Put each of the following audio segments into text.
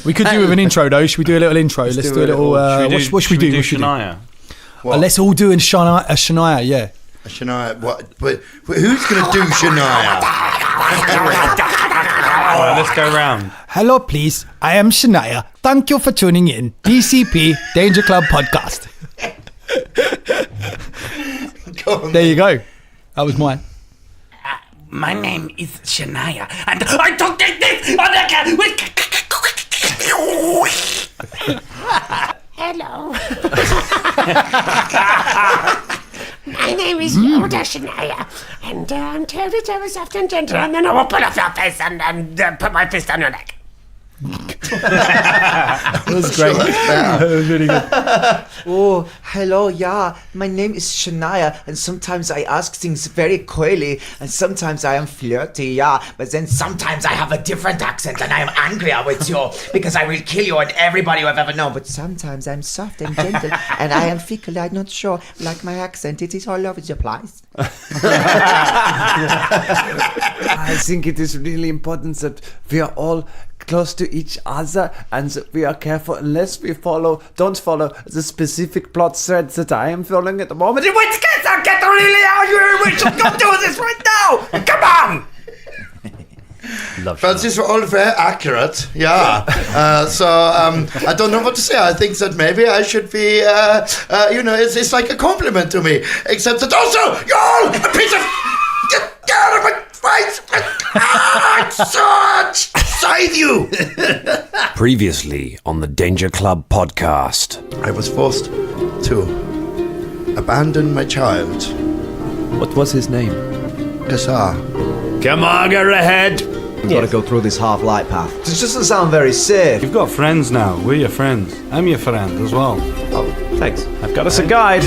We could do with an intro though. Should we do a little intro? Let's do a little. What should we do? Shania? Let's all do a Shania. Yeah. A Shania. What? But who's going to do Shania? Let's go round. Hello, please. I am Shania. Thank you for tuning in. DCP Danger Club Podcast. There you go. That was mine. My name is Shania, and I don't take this on the Hello. My name is Yoda Shania, and I'm terribly soft and gentle, and then I will pull off your face and put my fist on your neck. That was great. That was really good. Oh, hello, yeah. My name is Shania, and sometimes I ask things very coyly, and sometimes I am flirty, yeah. But then sometimes I have a different accent, and I am angrier with you because I will kill you and everybody you have ever known. But sometimes I'm soft and gentle, and I am fickle. I'm not sure. Like my accent, it is all over the place. I think it is really important that we are all close to each other and that we are careful unless we don't follow the specific plot threads that I am following at the moment. In which case, I'll get really angry. We should go do this right now. Come on. But this is all very accurate, yeah. I don't know what to say. I think that maybe I should be, it's like a compliment to me. Except that also, you're a piece of... Get out of my face! Scythe you! Previously on the Danger Club podcast. I was forced to abandon my child. What was his name? Kassar. Come on, get ahead! We've got to go through this half-light path. This doesn't sound very safe. You've got friends now. We're your friends. I'm your friend as well. Oh, thanks. I've got us a guide.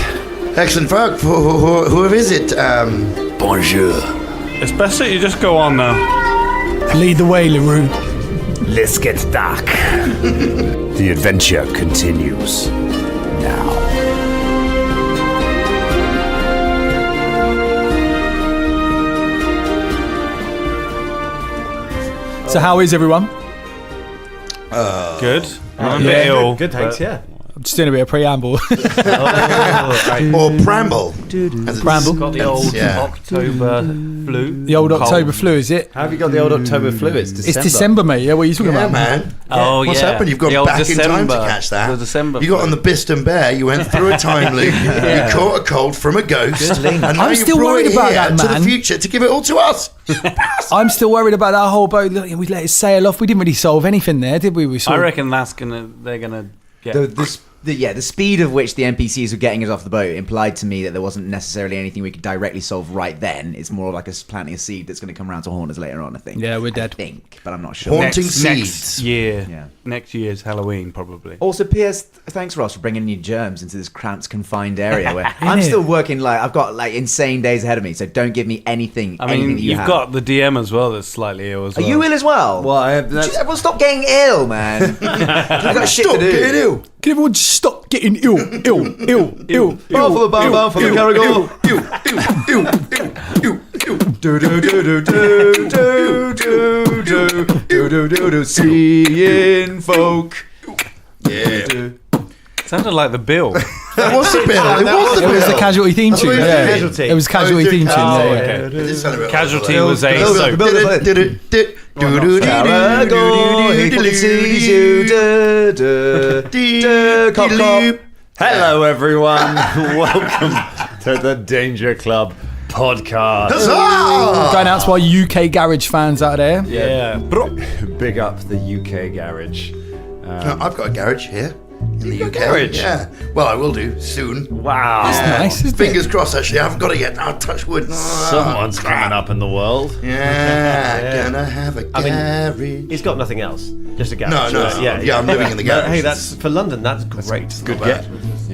Excellent work. Who is it? Bonjour. It's best that you just go on now. Lead the way, LaRue. Let's get dark. The adventure continues now. So how is everyone? Good. I'm a bit ill. Good, thanks, yeah. I'm just doing a bit of preamble. Or Bramble. Bramble. Got the old October flu. The old October flu, is it? How have you got the old October flu? It's December. It's December, mate. Yeah, what are you talking Yeah, about? man. Oh, What's happened? You've gone back in time to catch that. The December You got on the Biston Bear, you went through a time loop, you caught a cold from a ghost, and now I'm you still brought worried it about here that, to man. the future to give it all to us. I'm still worried about that whole boat. Look, we let it sail off. We didn't really solve anything there, did we? I reckon they're gonna get... The speed of which the NPCs were getting us off the boat implied to me that there wasn't necessarily anything we could directly solve right then. It's more like us planting a seed that's going to come around to haunt us later on, I think. Yeah, we're dead. I think, but I'm not sure. Haunting next seeds. year. Yeah. Next year's Halloween, probably. Also, P.S. Thanks, Ross, for bringing new germs into this cramped, confined area where I'm it? still working. I've got insane days ahead of me, so don't give me anything. I mean, anything that you've have. got the DM as well that's slightly ill as Are well. you ill as well? Well, Everyone stop getting ill, man. You've got shit to do. Getting ill. Can everyone just stop getting ill? Bound for the Caragor. Seeing folk. Yeah. Sounded like the bill. That was the bill. It was the It was the bill. Casualty theme tune. Yeah. Casualty. It was Casualty theme tune. Oh, Yeah, yeah. okay. It did sound a bit Casualty like was a that. Hello, everyone. Welcome to the Danger Club podcast. Huzzah! Going out to our UK garage fans out there. Yeah. Big up the UK garage. No, I've got a garage here in the UK. garage? Yeah. Well, I will do soon. Wow. That's nice, isn't it? Fingers crossed, actually. I haven't got it yet. I'll touch wood. Someone's coming up in the world. Yeah, gonna have a garage. He's got nothing else. Just a garage. No. Yeah, I'm living in the garage. Hey, that's for London. That's great. Good get.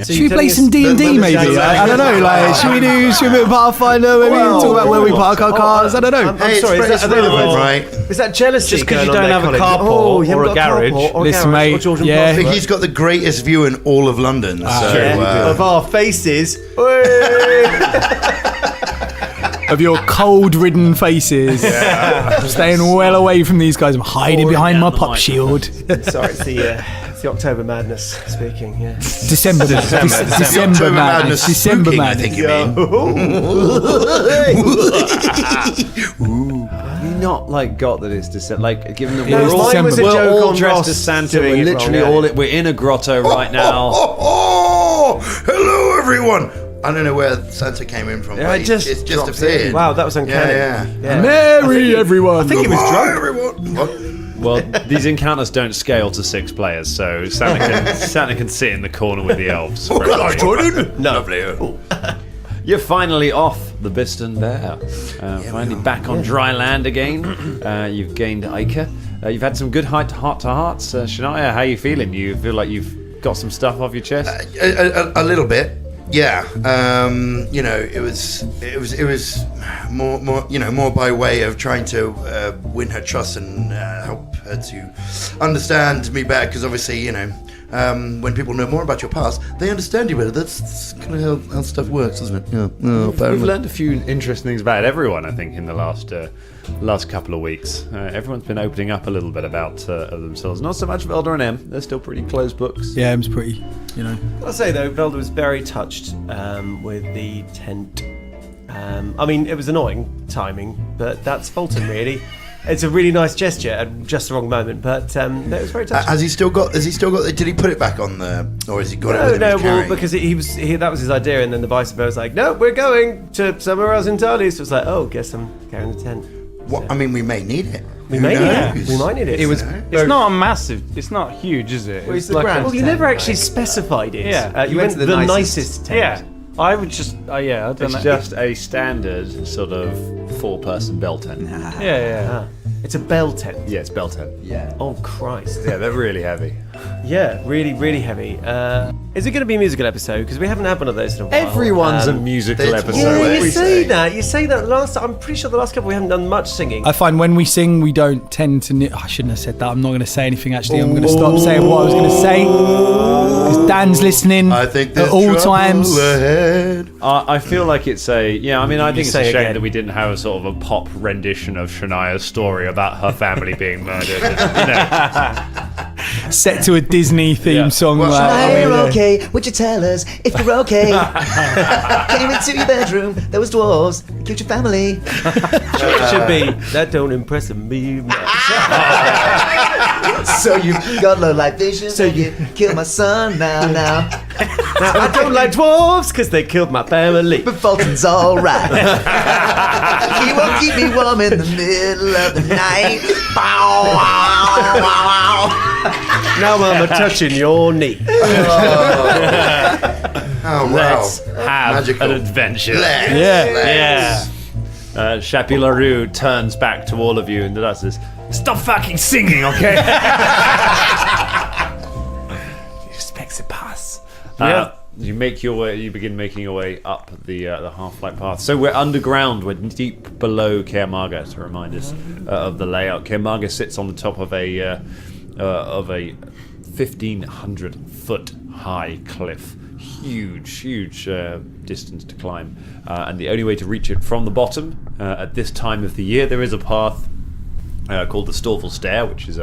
Should we play some D&D maybe? I don't know. Should we do a bit of Pathfinder? Maybe talk about where we park our cars. I don't know. Hey, sorry, it's available, right? Is that jealousy? Just 'cause you going don't on have a there, Colin? carport you or haven't a got garage. carport or Listen, garage mate, or children's yeah. I park. think he's got the greatest view in all of London. Of our faces. of your cold-ridden faces. Staying well away from these guys. I'm hiding behind my pop shield. Sorry, it's the October Madness speaking. Yeah. December madness. December madness. I think you mean. Have you not got that it's December? Given that It is we're December. We're all on dressed Ross as Santa, doing we're it literally wrong, yeah. we're in a grotto right now. Hello, everyone. I don't know where Santa came in from. Yeah, but it just it's just dropped appeared. Wow, that was uncanny. Yeah. Merry everyone. I think he was Hi, drunk. everyone. What? Well, these encounters don't scale to 6 players, so Santa can sit in the corner with the elves. Oh, God, I joined in. No. Lovely. You're finally off the Bugden there. Finally back on dry land again. You've gained Ica. You've had some good heart-to-hearts. Shania, how are you feeling? You feel like you've got some stuff off your chest? A little bit. Yeah, it was more by way of trying to win her trust and help her to understand me better. Because obviously, when people know more about your past, they understand you better. That's kind of how stuff works, isn't it? Yeah. We've learned a few interesting things about everyone, I think, in the last couple of weeks. Everyone's been opening up a little bit about themselves. Not so much Velda and Em. They're still pretty closed books. Yeah, M's pretty, I'll say though, Velda was very touched with the tent. It was annoying timing, but that's Folton really. It's a really nice gesture at just the wrong moment, but it was very touching. Has he still got? Did he put it back on the? Or has he got it? With him No, he's carrying? because that was his idea, and then the vice versa was like, no, we're going to somewhere else entirely. So it's like, oh, guess I'm carrying the tent. What? I mean, we may need it. We Who might need it. knows? We might need it. It's not a massive. It's not huge, is it? Well, it's the grand Well, you tent, never actually right? specified it. Yeah. You went to the nicest tent. Yeah. I would just. I don't It's know. just a standard sort of 4-person bell tent. Yeah. It's a bell tent. Yeah, it's bell tent. Yeah. Oh, Christ. Yeah, they're really heavy. Yeah, really, really heavy. Is it going to be a musical episode? Because we haven't had one of those in a while. Everyone's a musical there's episode. one Yeah, way. you we say say. that. You say that last. I'm pretty sure the last couple we haven't done much singing. I find when we sing, we don't tend to. I shouldn't have said that. I'm not going to say anything. Actually, I'm going to stop saying what I was going to say because Dan's listening I think at there's all trouble times. ahead. I feel like it's I think it's a say shame again. that we didn't have a sort of a pop rendition of Shania's story about her family being murdered. Set to a Disney theme song. Well, You're okay. Would you tell us if you're okay? Came into your bedroom. There was dwarves. Killed your family. It should be. That don't impress me much. So you got low light vision. So you killed my son now. Now, I don't like dwarves because they killed my family. But Fulton's alright. He won't keep me warm in the middle of the night. Bow, wow, wow, wow. Now I'm touching your knee. Oh, wow. Let's have Magical. an adventure. Yeah. Chappie LaRue turns back to all of you and does this. Stop fucking singing, okay? Respects the pass. You begin making your way up the half-light path. So we're underground. We're deep below Kaer Marga, to remind us of the layout. Kaer Marga sits on the top of a 1,500-foot high cliff. Huge distance to climb, and the only way to reach it from the bottom at this time of the year, there is a path called the Storval Stair, which is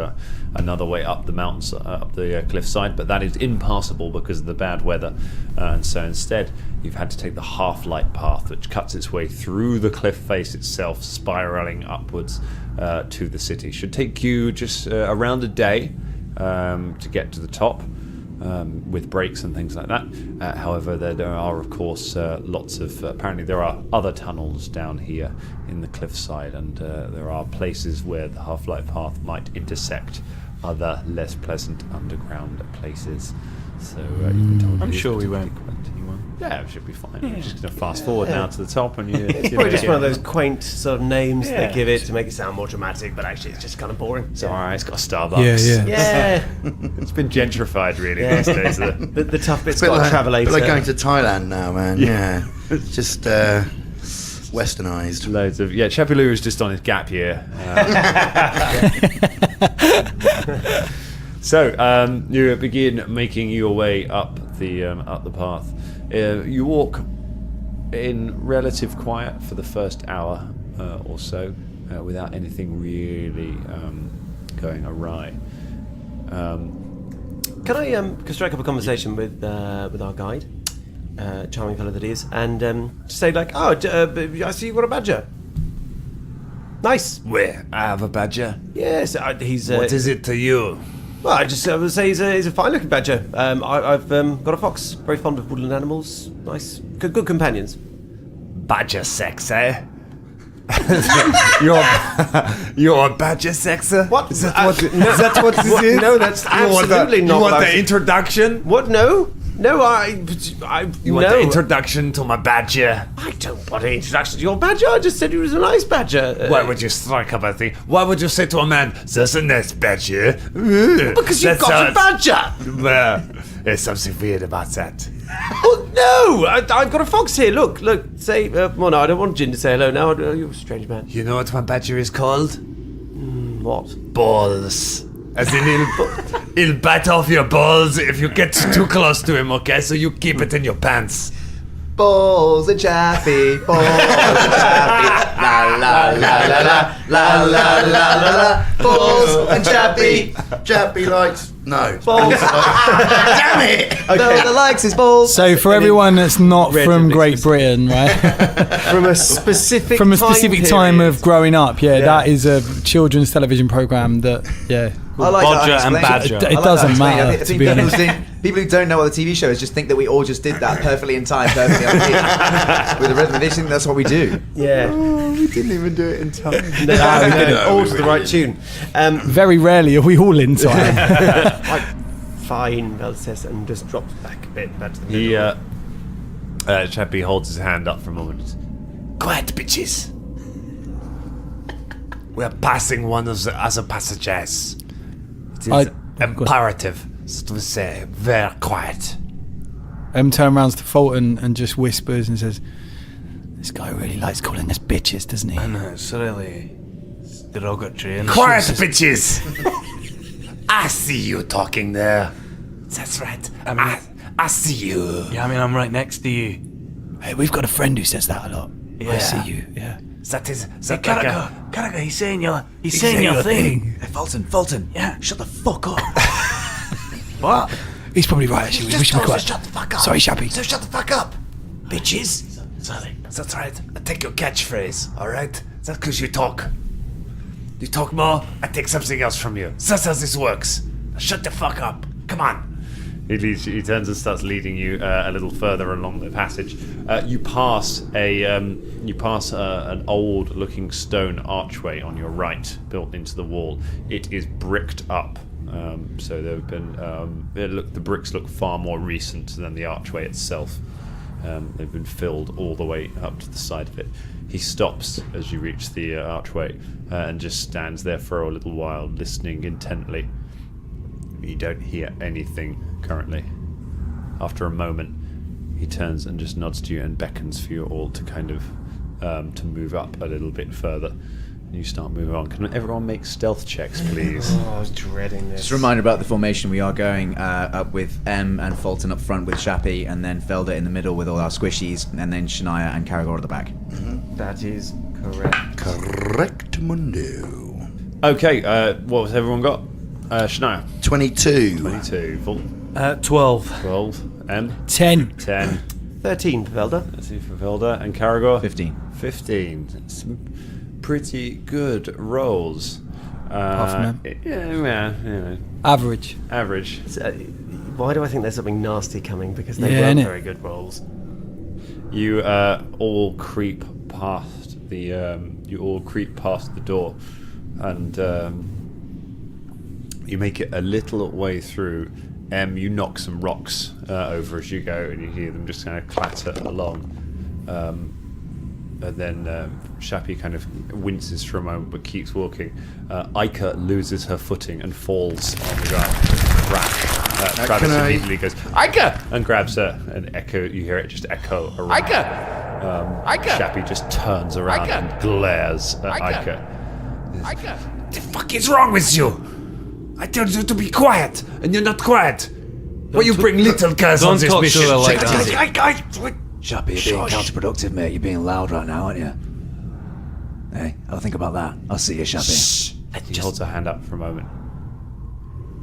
another way up the mountains, up the cliffside, but that is impassable because of the bad weather, and so instead you've had to take the half-light path, which cuts its way through the cliff face itself, spiraling upwards to the city. Should take you just around a day to get to the top, with breaks and things like that. However, there are, of course, lots of... apparently there are other tunnels down here in the cliffside, and there are places where the half-light path might intersect other less pleasant underground places. So you've been told I'm it is sure we won't. particularly quaint. Yeah, it should be fine. We're just going to fast forward now to the top, and It's probably just one of those quaint sort of names they give it to make it sound more dramatic, but actually it's just kind of boring. It's alright, it's got a Starbucks. Yeah. It's been gentrified, really, these days. The tough bit's Bit got like, a travelator. bit like going to Thailand now, man. Yeah. Just westernized. Loads of Chappie Lou is just on his gap year. So you begin making your way up the path. You walk in relative quiet for the first hour or so, without anything really going awry. Can I strike up a conversation with our guide, charming fellow that he is, and just say like, I see you got a badger. Nice. Where? I have a badger. Yes, he's. What is it to you? Well, I would say he's a fine-looking badger. I've got a fox, very fond of woodland animals. Nice, good companions. Badger sex, eh? you're a badger sexer? What? Is that what this is? No, that's absolutely not. You want the introduction? What? No, You want the introduction to my badger? I don't want an introduction to your badger. I just said he was a nice badger. Why would you strike up a thing? Why would you say to a man, "That's a nice badger"? Because you've got a badger. Well, there's something weird about that. Oh, no, I've got a fox here. Look. Say, well, no, I don't want Jin to say hello now. You're a strange man. You know what my badger is called? What? Balls. As in, he'll bite off your balls if you get too close to him, okay? So you keep it in your pants. Balls and Chappie, balls and Chappie, la la la la la la la la la, balls and Chappie. Chappie likes Balls. Damn it! Okay. The likes his balls. So for everyone that's not from Great Britain, right? From a specific time of growing up, that is a children's television program that, I like Bodger that and unexplained. Badger. It doesn't matter, I to think be honest. people who don't know what the TV show is just think that we all just did that perfectly in time, perfectly on beat, with the rhythm. They think that's what we do. Yeah. We didn't even do it in time. No, we did it all to the right tune. Very rarely are we all in time. Fine, Vel says, and just drops back a bit. Back to the middle. Chappie holds his hand up for a moment. Quiet, bitches. We're passing one of the other passengers. It is imperative to say, very quiet. Turns around to Folton and just whispers and says, "This guy really likes calling us bitches, doesn't he?" I know, it's really derogatory. And Quiet, bitches! I see you talking there. That's right. I see you. Yeah, I mean, I'm right next to you. Hey, we've got a friend who says that a lot. Yeah. I see you. Yeah. That is. Hey, Caraga, he's saying your thing. Hey, Folton. Yeah. Shut the fuck up. What? He's probably right, actually. We should be quiet. Shut the fuck up. Sorry, Chappie. So shut the fuck up, bitches. Sorry. That's right. I take your catchphrase, alright? That's because you talk. You talk more, I take something else from you. That's how this works. Shut the fuck up. Come on. He turns and starts leading you a little further along the passage. You pass an old-looking stone archway on your right, built into the wall. It is bricked up, so there have been. The bricks look far more recent than the archway itself. They've been filled all the way up to the side of it. He stops as you reach the archway and just stands there for a little while, listening intently. You don't hear anything currently. After a moment, he turns and just nods to you and beckons for you all to kind of to move up a little bit further. And you start moving on. Can everyone make stealth checks, please? Oh, I was dreading this. Just a reminder about the formation. We are going up with M and Folton up front with Chappie, and then Felder in the middle with all our squishies, and then Shania and Caragor at the back. That is correct. Correct mundo. Okay, what has everyone got? Shania. 22. 22. Fulton. 12. 12. M. 10. 10. 13 for Velda. Let's see for Velda. And Caragor? 15. 15. Some pretty good rolls. Apart from them. Yeah. Average. Average. Why do I think there's something nasty coming? Because they Yeah, weren't innit? very good rolls. You all creep past the door, and you make it a little way through. You knock some rocks over as you go, and you hear them just kind of clatter along. And then Chappie kind of winces for a moment, but keeps walking. Ica loses her footing and falls on the ground. Crash. Travis immediately goes, Ica! And grabs her, and you hear it just echo around. Ica! Ica! Chappie just turns around Ica! and glares at Ica. Ica! The fuck is wrong with you? I told you to be quiet, and you're not quiet. Why you bring little cuz on this talk to mission? her like that. Shappy, you're being counterproductive, mate. You're being loud right now, aren't you? Hey, I'll think about that. I'll see you, Shappy. She holds her hand up for a moment.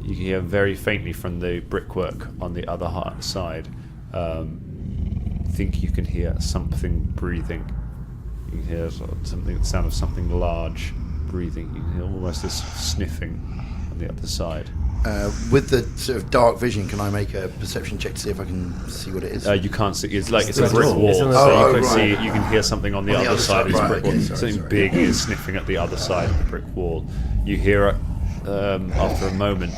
You can hear very faintly from the brickwork on the other side. Think you can hear something breathing. You can hear sort of the sound of something large breathing. You can hear almost this sniffing on the other side. With the sort of dark vision, can I make a perception check to see if I can see what it is? You can't see. It's a brick wall, so you can see. You can hear something on the other side of this brick wall. Something big is sniffing at the other side of the brick wall. You hear it after a moment.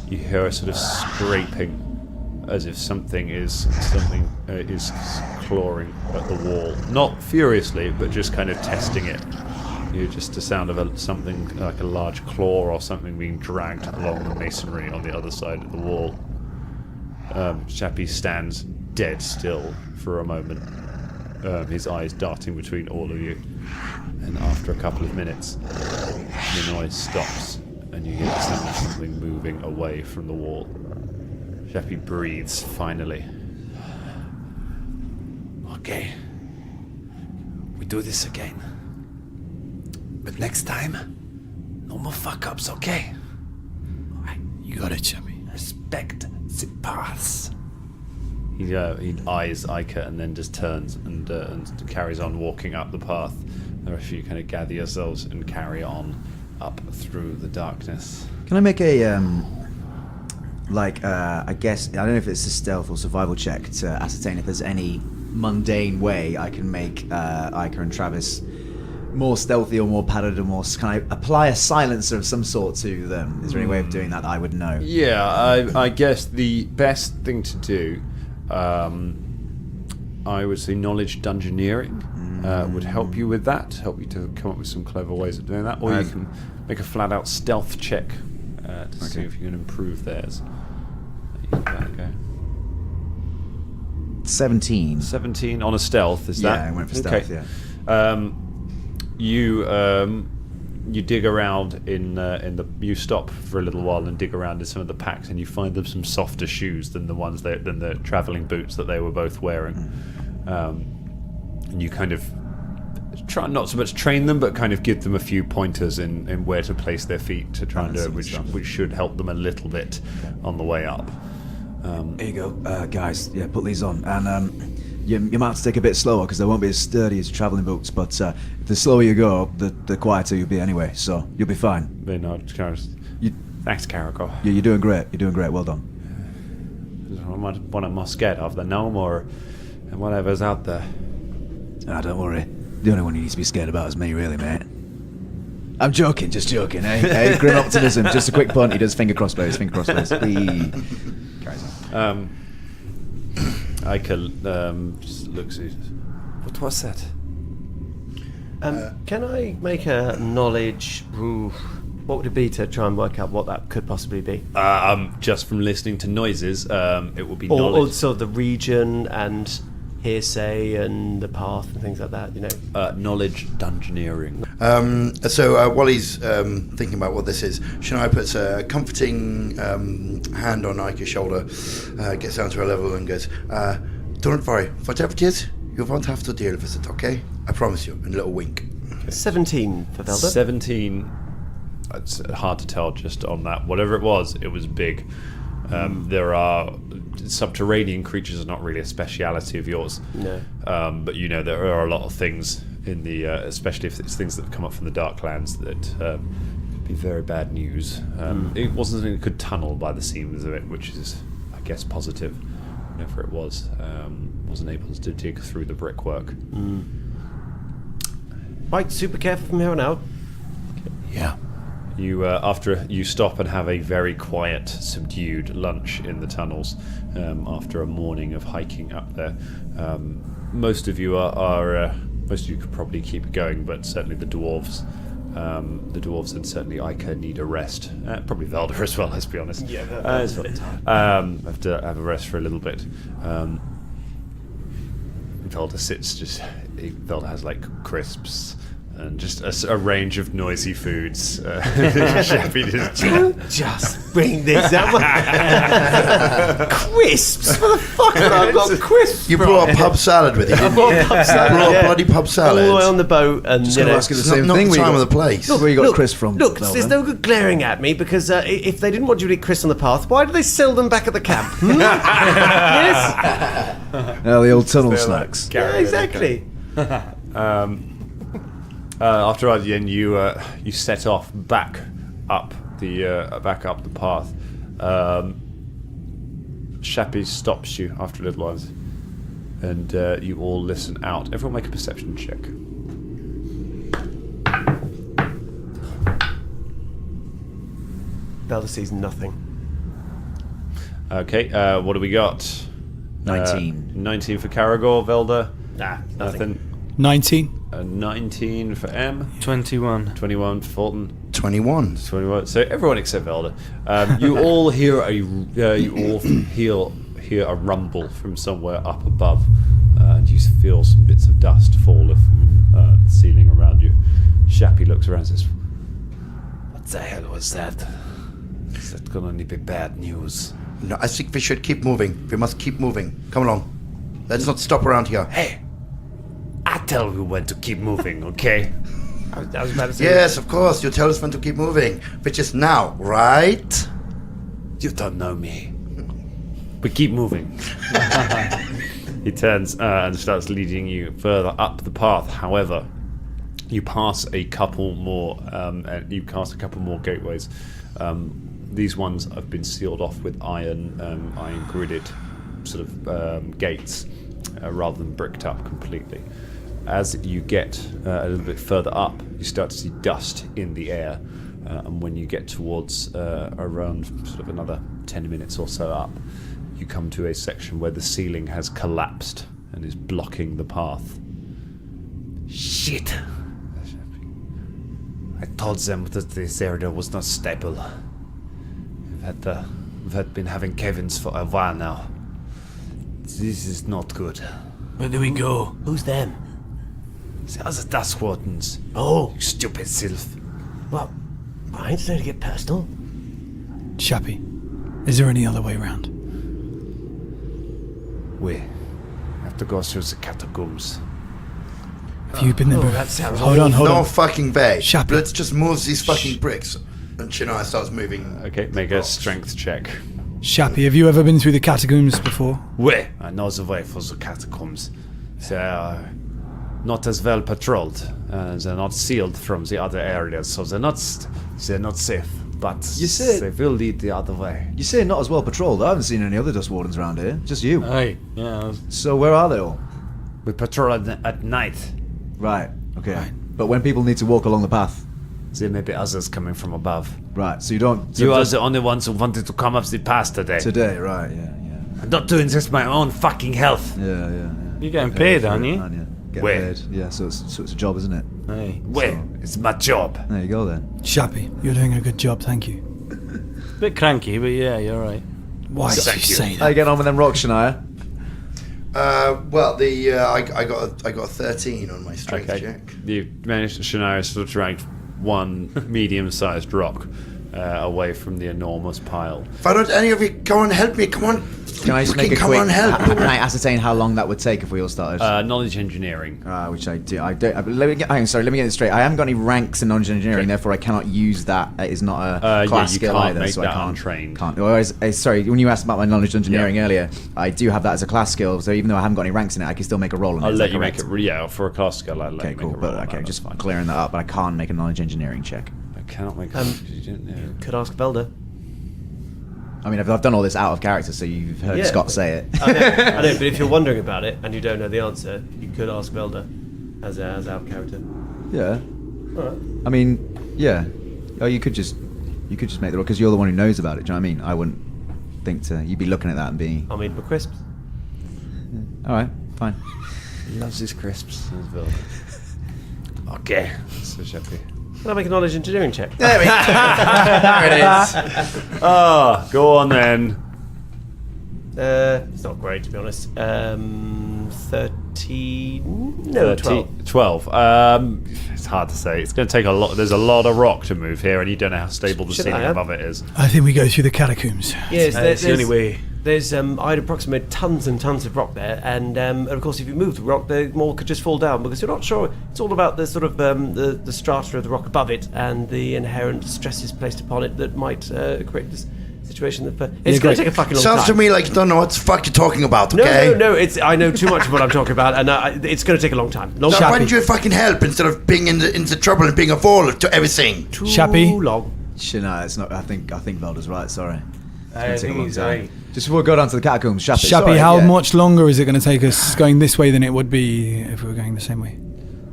You hear a sort of scraping, as if something is clawing at the wall. Not furiously, but just kind of testing it. You hear just the sound of something like a large claw or something being dragged along the masonry on the other side of the wall. Shappy stands dead still for a moment, his eyes darting between all of you. And after a couple of minutes, the noise stops, and you hear the sound of something moving away from the wall. Shappy breathes finally. Okay. We do this again. But next time, no more fuck-ups, okay? Alright, you got it, Shappy. Respect the paths. He eyes Ica and then just turns and carries on walking up the path. The rest of you kind of gather yourselves and carry on up through the darkness. Can I make a, I guess, I don't know if it's a stealth or survival check to ascertain if there's any mundane way I can make Ica and Travis more stealthy or more padded or more... Can I apply a silencer of some sort to them? Is there any way of doing that I would know? Yeah, I guess the best thing to do, I would say knowledge dungeoneering would help you with that, help you to come up with some clever ways of doing that, or you can make a flat-out stealth check to see if you can improve theirs. Okay. 17. 17 on a stealth, is that? Yeah, I went for stealth, yeah. You dig around in the. You stop for a little while and dig around in some of the packs, and you find them some softer shoes than the traveling boots that they were both wearing. And you kind of try not so much train them, but kind of give them a few pointers in where to place their feet to try and do it, which should help them a little bit on the way up. Here you go, guys. Yeah, put these on, and you might have to take a bit slower because they won't be as sturdy as travelling boots. But the slower you go, the quieter you'll be anyway. So you'll be fine. Thanks, Carrico. Yeah, you're doing great. You're doing great. Well done. What I'm most scared of, the gnome or whatever's out there. Don't worry. The only one you need to be scared about is me, really, mate. I'm joking, just joking, eh? Hey, grim optimism. Just a quick punt. He does finger crossbows. Carries on. Ica just looks at you. What was that? Can I make a knowledge... what would it be to try and work out what that could possibly be? Just from listening to noises, it would be knowledge. Or sort of the region and hearsay and the path and things like that, you know? Knowledge dungeoneering. So while he's thinking about what this is, Shania puts a comforting hand on Ica's shoulder, gets down to her level and goes, don't worry, whatever it is, you won't have to deal with it, okay? I promise you. And a little wink. Okay. 17 for Velda. 17. It's hard to tell just on that. Whatever it was big. There are subterranean creatures are not really a speciality of yours. No. But you know there are a lot of things in the, especially if it's things that have come up from the Darklands that could be very bad news. It wasn't something that could tunnel by the seams of it, which is, I guess, positive. Whatever it was, wasn't able to dig through the brickwork. Right, super careful from here on out. Yeah. You, after you stop and have a very quiet, subdued lunch in the tunnels, after a morning of hiking up there, most of you most of you could probably keep going, but certainly the dwarves and certainly Ica need a rest. Probably Velda as well, let's be honest. Yeah, that's a bit tired. Have to have a rest for a little bit. Velda sits Velda has like crisps, and just a range of noisy foods. Shappy Just bring this up. Crisps? Where the fuck have I got crisps? You brought a pub salad with you. I brought pub salad. You brought a bloody pub salad. All the way on the boat, and Just you gonna know, ask you the It's same not thing. the time of the place. Where you got Chris from? Look, Velvet? there's no good glaring at me because if they didn't want you to eat crisps on the path, why do they sell them back at the camp? Yes. The old tunnel snacks. Yeah, exactly. After Adyen, you set off back up the path. Shappy stops you after a little while, and you all listen out. Everyone make a perception check. Velda sees nothing. Okay, what do we got? 19. 19 for Caragor, Velda. Nothing. 19. 19 for M. 21. 21 for Folton. 21. 21. So everyone except Velda. You all hear a rumble from somewhere up above, and you feel some bits of dust fall from the ceiling around you. Shappy looks around and says, "What the hell was that? Is that gonna be bad news?" No, I think we should keep moving. We must keep moving. Come along. Let's not stop around here. Hey, I tell you when to keep moving, okay? I was about to say. Yes, of course. You tell us when to keep moving, which is now, right? You don't know me. But keep moving. He turns and starts leading you further up the path. However, you pass a couple more. Gateways. These ones have been sealed off with iron gridded sort of gates, rather than bricked up completely. As you get a little bit further up, you start to see dust in the air, and when you get towards around sort of another 10 minutes or so up, you come to a section where the ceiling has collapsed and is blocking the path. Shit! I told them that this area was not stable. We've been having cave-ins for a while now. This is not good. Where do we go? Who's them? The other Dust Wardens. Oh, You stupid sylph. well, I ain't trying to get personal. Shappy, is there any other way around? We have to go through the catacombs. Have you been there? that sounds Hold on. No fucking way. Shappy. Let's just move these fucking bricks. And Shania starts moving. Okay, make a strength check. Shappy, have you ever been through the catacombs before? Where? I know the way for the catacombs. They are not as well patrolled. They're not sealed from the other areas, so they're not safe. But You said- they will lead the other way. You say not as well patrolled. I haven't seen any other dust wardens around here. Just you. Aye, yeah. So where are they all? We patrol at night. Right. Okay. But when people need to walk along the path. There may be others coming from above. Right. So you don't. You are the only ones who wanted to come up the path today. Today. Right. Yeah. I'm not doing this for my own fucking health. Yeah. You're getting paid, aren't you? Get Where? paid. Yeah. So it's a job, isn't it? Aye. Where? It's my job. There you go then. Shappy, you're doing a good job, thank you. Bit cranky, but yeah, you're right. Why did you Thank you. say How you that? getting on with them rocks, Shania? Well, I got a 13 on my strength check. You managed, Shania sort of dragged one medium-sized rock away from the enormous pile. Why don't any of you come and help me? Come on. Can I just make a come quick? on, help. Can I ascertain how long that would take if we all started? Knowledge engineering. Which I do. I don't. Let me get. Let me get this straight. I haven't got any ranks in knowledge engineering, Okay. therefore I cannot use that. It is not a class you skill can't either, make so that I can't. untrained. Sorry, when you asked about my knowledge engineering Yeah. earlier, I do have that as a class skill. So even though I haven't got any ranks in it, I can still make a roll on it. I'll Is let that you make correct? it. For a class skill, I'll let Okay, you make cool. a roll But on okay, that, just that's fine. clearing that up. But I can't make a knowledge engineering check. I cannot make. You didn't know. Could ask Velda. I mean, I've done all this out of character, so you've heard Yeah. Scott say it. I know, but if you're wondering about it and you don't know the answer, you could ask Velda as our character. Yeah. Alright. I mean, yeah. Oh, you could just make the roll because you're the one who knows about it. Do you know what I mean? I wouldn't think to. You'd be looking at that and being. I'll eat my crisps. All right, fine. He loves his crisps as well. Okay, so Shappy. Can I make a knowledge engineering check? There we go. There it is. Ah, go on then. It's not great, to be honest. 30. No, 12. 12. It's hard to say. It's going to take a lot. There's a lot of rock to move here, and you don't know how stable the ceiling above it is. I think we go through the catacombs. Yes, That's the only way. There's I'd approximate tons and tons of rock there, and of course, if you move the rock, the more could just fall down because you're not sure. It's all about the sort of the strata of the rock above it and the inherent stresses placed upon it that might create this situation. It's going to take a fucking long time. Sounds to me like you don't know what the fuck you're talking about. Okay? No. I know too much of what I'm talking about, and it's going to take a long time. So why don't you fucking help instead of being into trouble and being a fool to everything? Too Shappy? long. Shania, it's not. I think Velda's right. Sorry. I think he's right. Just before we go down to the catacombs, Shappy. Shappy, how much longer is it going to take us going this way than it would be if we were going the same way?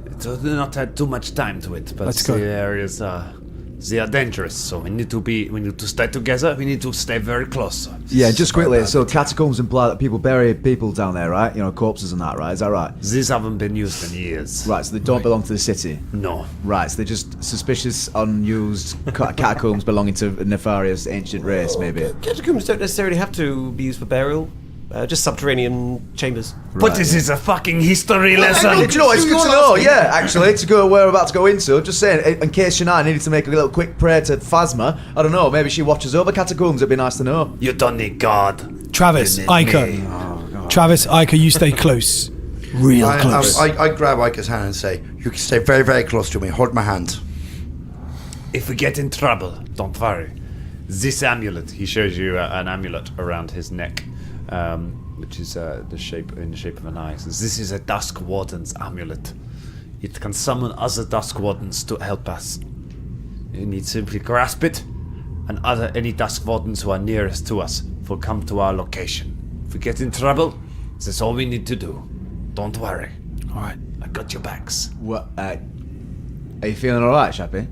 It's not had too much time to it, but Let's go. the areas they are dangerous, so we need to stay together. We need to stay very close. Yeah, just quickly. So catacombs imply that people bury people down there, right? You know, corpses and that, right? Is that right? These haven't been used in years. Right. So they don't belong to the city. No. Right. So they're just suspicious, unused catacombs belonging to a nefarious ancient race, maybe. Catacombs don't necessarily have to be used for burial. Just subterranean chambers. But this is a fucking history lesson. Do you know what? It's good to know. Yeah, actually, to go where we're about to go into. Just saying, in case Shania needed to make a little quick prayer to Phasma. I don't know. Maybe she watches over catacombs. It'd be nice to know. You don't need God. Travis, Ica. Travis, Ica, you stay close. Real close. I grab Ica's hand and say, you can stay very, very close to me. Hold my hand. If we get in trouble, don't worry. This amulet, he shows you an amulet around his neck. Which is in the shape of an eye. So this is a Dusk Warden's amulet. It can summon other Dusk Wardens to help us. You need simply grasp it, and any Dusk Wardens who are nearest to us will come to our location. If we get in trouble, that's all we need to do. Don't worry. All right. I got your backs. What? Are you feeling all right, Shappy?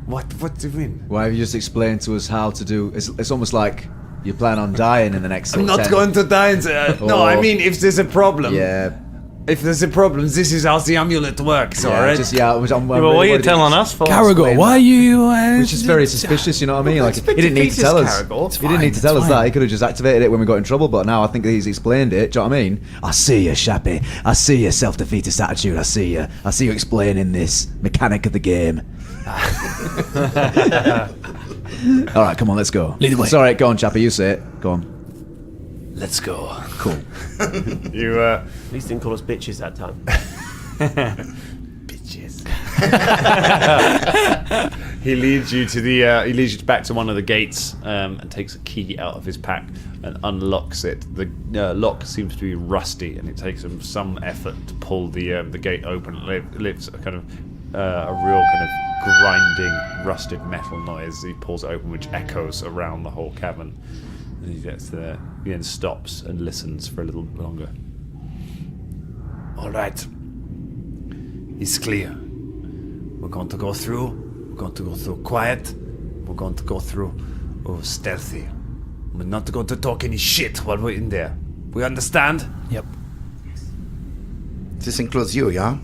What do you mean? Why have you just explained to us how to do? It's almost like you plan on dying in the next. I'm not going to die. No, I mean if there's a problem. Yeah. If there's a problem, this is how the amulet works, alright? What are you telling us for? Caragor, why are you... Which is very suspicious, you know what I mean? Like, he didn't need to tell us. He didn't need to tell us that. He could have just activated it when we got in trouble, but now I think he's explained it. Do you know what I mean? I see you, Shappy. I see your self-defeatist attitude. I see you. I see you explaining this mechanic of the game. Alright, come on, let's go. Lead the way. Sorry, go on, Chappy, you say it. Go on. Let's go. Cool. You At least didn't call us bitches that time. Bitches. He leads you to the. He leads you back to one of the gates and takes a key out of his pack and unlocks it. The lock seems to be rusty, and it takes him some effort to pull the gate open. It lifts a kind of a real kind of grinding, rusted metal noise. He pulls it open, which echoes around the whole cavern. And he gets there. He then stops and listens for a little longer. All right. It's clear. We're going to go through. We're going to go through quiet. We're going to go through stealthy. We're not going to talk any shit while we're in there. We understand? Yep. This includes you, yeah?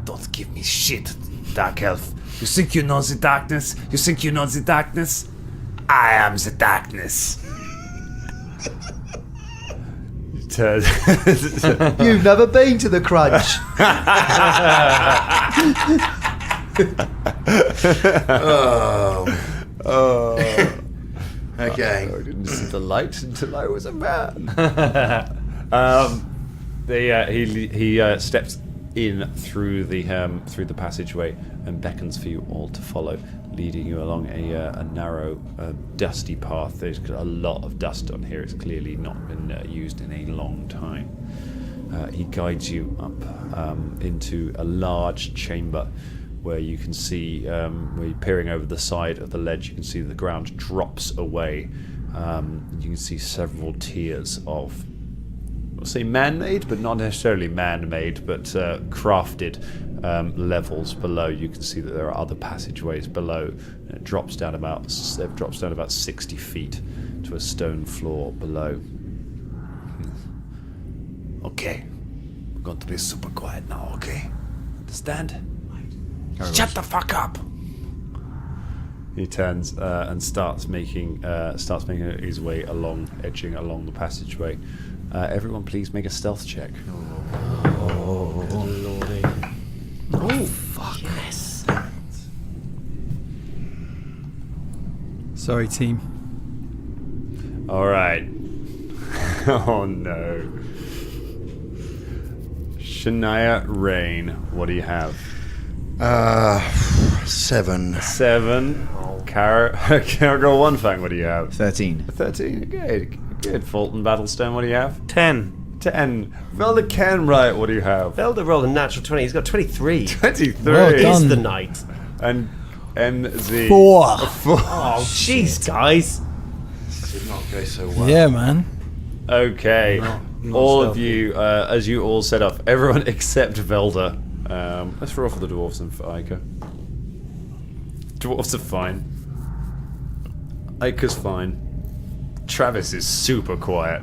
Don't give me shit, Dark Elf. You think you know the darkness? You think you know the darkness? I am the darkness. You've never been to the Crunch. Okay. I didn't see the light until I was a man. He steps in through the passageway and beckons for you all to follow, leading you along a narrow, dusty path. There's a lot of dust on here. It's clearly not been used in a long time. He guides you up into a large chamber where you can see, where you're peering over the side of the ledge, you can see the ground drops away. You can see several tiers of, I'll say man-made, but not necessarily man-made, but crafted levels below. You can see that there are other passageways below. And it drops down about 60 feet to a stone floor below. Okay. We're going to be super quiet now, okay? Understand? Shut the fuck up. He turns and starts making his way edging along the passageway. Everyone, please make a stealth check. Oh, lordy. Oh, fuck. Yes. Sorry, team. All right. Oh no. Shania Rain, what do you have? 7. 7. Caragor One Fang, what do you have? 13. 13. Good. Folton Battlestone, what do you have? 10. 10. Velda Ken, right, what do you have? Velda rolled a natural 20. He's got 23. 23. Well He's done. the knight. And MZ. 4. Oh, jeez, guys. Did not go so well. Yeah, man. Okay. Not all of stealthy. you, as you all set up, everyone except Velda. Let's roll for the dwarves and for Ica. Dwarves are fine. Ica's fine. Travis is super quiet.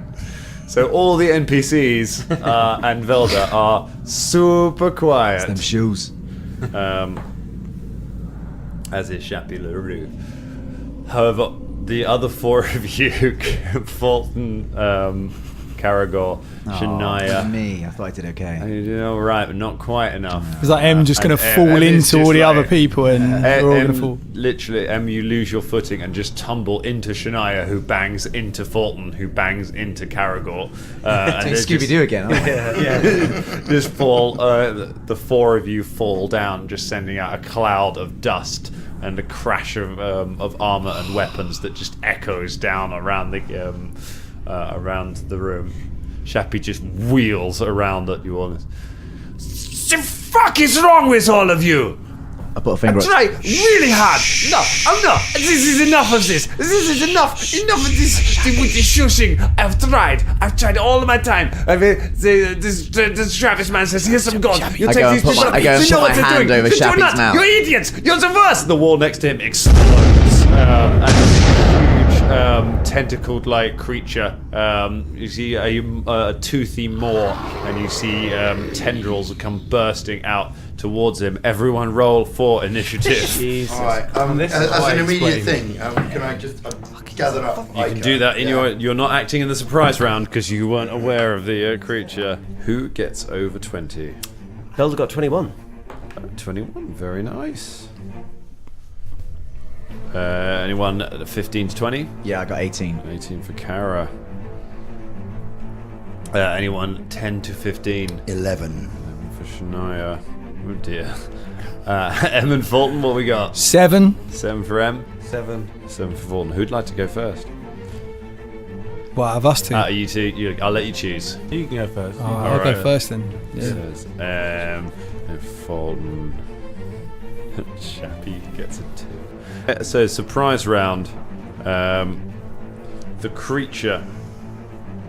So all the NPCs and Velda are super quiet. Them shoes. As is Chappie LaRue. However, the other 4 of you, Folton, Caragor, Shania. Me. I thought I did okay. You did all right, but not quite enough. It's like M just going to And fall M is into all just the other like- people and we're all going to fall. Literally, you lose your footing and just tumble into Shania, who bangs into Folton, who bangs into Caragor. And Doing they Scooby Doo again. Aren't we? just fall. The 4 of you fall down, just sending out a cloud of dust and a crash of armor and weapons that just echoes down around the room. Shappy just wheels around at you all. The fuck is wrong with all of you? I put a finger up. Try really hard. No, I'm not. This is enough of this. This is enough. Enough of this with this shushing. I've tried all of my time. I mean, this Travis man says, here's some gold. You I take go and these put people. my- I go and You know put what my they're hand doing. over You do Shappy's not. mouth. You're idiots. You're the worst. The wall next to him explodes, and a huge tentacled-like creature. You see a toothy maw, and you see tendrils come bursting out towards him. Everyone roll for initiative. Jesus. Alright, This is as why an it's immediate explaining. thing, can I just gather up? You can do that in you're not acting in the surprise round because you weren't aware of the creature. Who gets over 20? Velda got 21. 21, very nice. Anyone 15 to 20? Yeah, I got 18. 18 for Kara. Anyone 10 to 15? 11. For Shania. Oh dear. Em and Folton, what we got? 7. 7 for Em. 7. 7 for Folton. Who'd like to go first? What, out of us 2? You two. I'll let you choose. You can go first. I'll go first then. Yeah. Says and Folton. Chappy gets a 2. So surprise round. The creature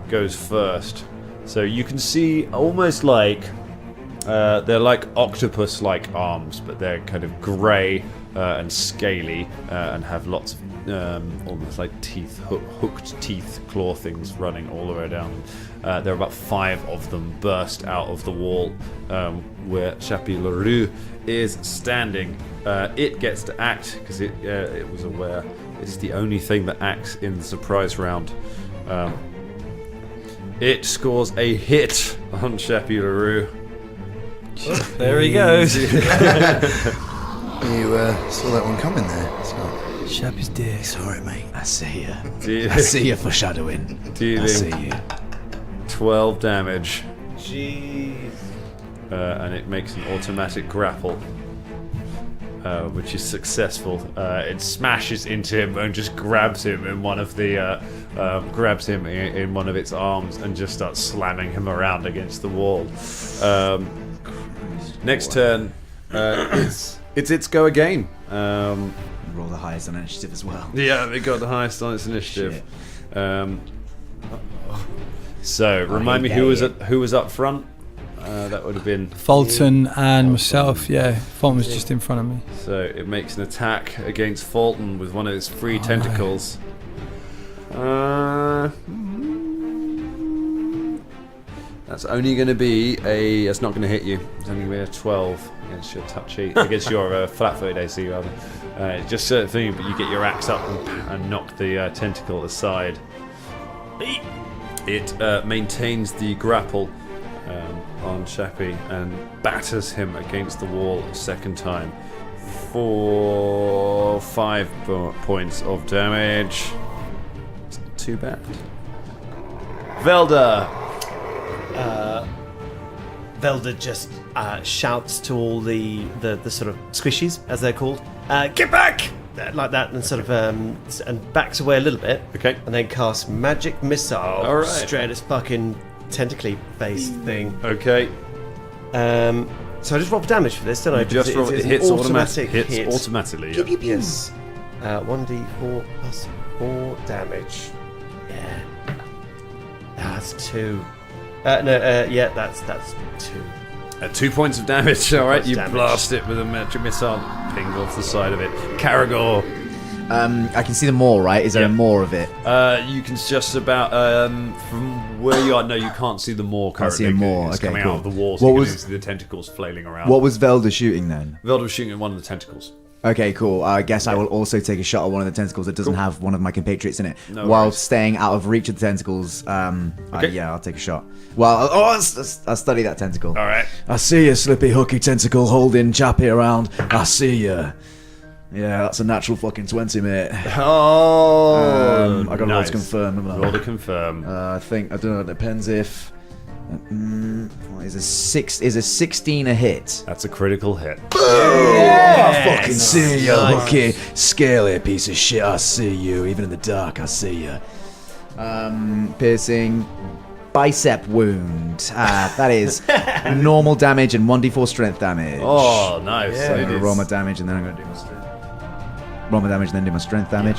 goes first. So you can see almost like they're like octopus-like arms, but they're kind of grey and scaly and have lots of almost like teeth, hooked teeth, claw things running all the way down. There are about 5 of them burst out of the wall where Chappie LaRue is standing. It gets to act because it was aware. It is the only thing that acts in the surprise round. It scores a hit on Chappie LaRue. There he goes. You saw that one coming there. It's not. Shappy's dear. Sorry, mate. I see you. Dealing, I see you foreshadowing. I see dealing you. 12 damage. Jeez. And it makes an automatic grapple, which is successful. It smashes into him and just grabs him in one of the in one of its arms and just starts slamming him around against the wall. Next turn, it's its go again. Roll the highest on initiative as well. Yeah, it got the highest on its initiative. So remind me who was up front. That would have been Folton and myself, yeah. Fulton was just in front of me. So it makes an attack against Folton with one of its 3 tentacles. That's That's only going to be a. It's not going to hit you. It's only going to be a 12 against your touchy, against your flat-footed AC rather. Just certain thing, but you get your axe up and knock the tentacle aside. It maintains the grapple on Chappie and batters him against the wall a second time for 5 points of damage. It's not too bad. Velda. Velda just shouts to all the sort of squishies, as they're called, get back! Like that, and sort of and backs away a little bit. Okay. And then casts magic missile. All right. Straight at this fucking tentacly based thing. Okay. So I just roll for damage for this, don't I? Just roll. It hits automatic. Hits hit. automatically. Yeah. Yes. 1d4 plus 4 damage. Yeah. That's 2. Yeah, that's 2. 2 points of damage. All right, you damage. blast it with a magic missile, pings off the side of it. Caragor. I can see the maw, right? Is there a maw of it? You can just about from where you are. No, you can't see the maw currently. Can't see a maw. It's Okay, coming cool. out of the walls. What You was- can see the tentacles flailing around. What was Velda shooting then? Velda was shooting at one of the tentacles. Okay, cool. I guess I will also take a shot at one of the tentacles that doesn't have one of my compatriots in it. No while worries. staying out of reach of the tentacles, Okay. yeah, I'll take a shot. Well, I'll study that tentacle. All right. I see you, slippy hooky tentacle holding Chappie around. I see you. Yeah, that's a natural fucking 20, mate. Oh, I got to roll to confirm. haven't I? Roll to confirm. I think, I don't know, it depends if... what is a 16 a hit? That's a critical hit. I fucking see you, hooky, scaly piece of shit. I see you, even in the dark. I see you. Piercing, bicep wound. That is normal damage and 1d4 strength damage. Oh, nice. So I'm It gonna is- roll my damage and then I'm gonna do my strength. Roll my damage and then do my strength damage.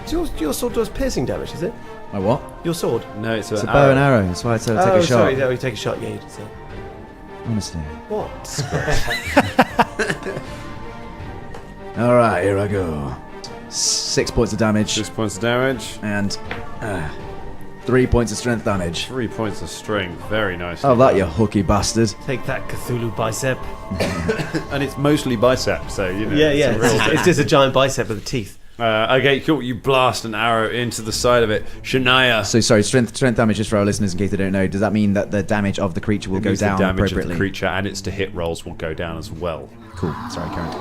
So your sword does piercing damage, is it? My what? Your sword? No, it's It's a bow and arrow. That's why I said I'll take a shot. Sorry, you take a shot. Yeah, you did say. Honestly. What? All right, here I go. 6 points of damage 6 points of damage. and 3 points of strength damage. 3 points of strength. Very nice. Oh, that you hooky bastard. Take that, Cthulhu bicep. And it's mostly bicep, so you know. Yeah, it's yeah. a real- It's just a giant bicep with teeth. Okay, cool. You blast an arrow into the side of it. Shania. So sorry, strength damage, just for our listeners in case they don't know, does that mean that the damage of the creature will It go means the down damage of appropriately? the creature and its to hit rolls will go down as well. Cool. Sorry, Karen.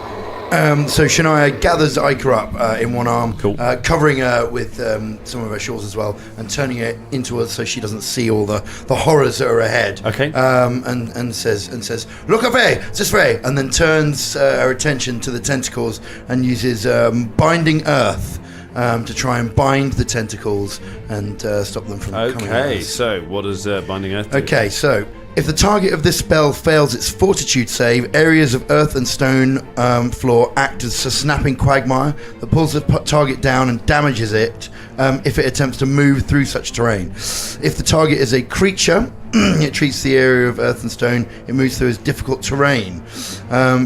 So Shania gathers Ica up in one arm, Cool. covering her with some of her shawls as well, and turning her into her so she doesn't see all the horrors that are ahead. Okay. And says, "Look up here, this way," and then turns her attention to the tentacles and uses binding earth to try and bind the tentacles and stop them from coming out. Okay, so what does Binding Earth do? Okay, so if the target of this spell fails its fortitude save, areas of earth and stone floor act as a snapping quagmire that pulls the target down and damages it if it attempts to move through such terrain. If the target is a creature, it treats the area of earth and stone it moves through as difficult terrain.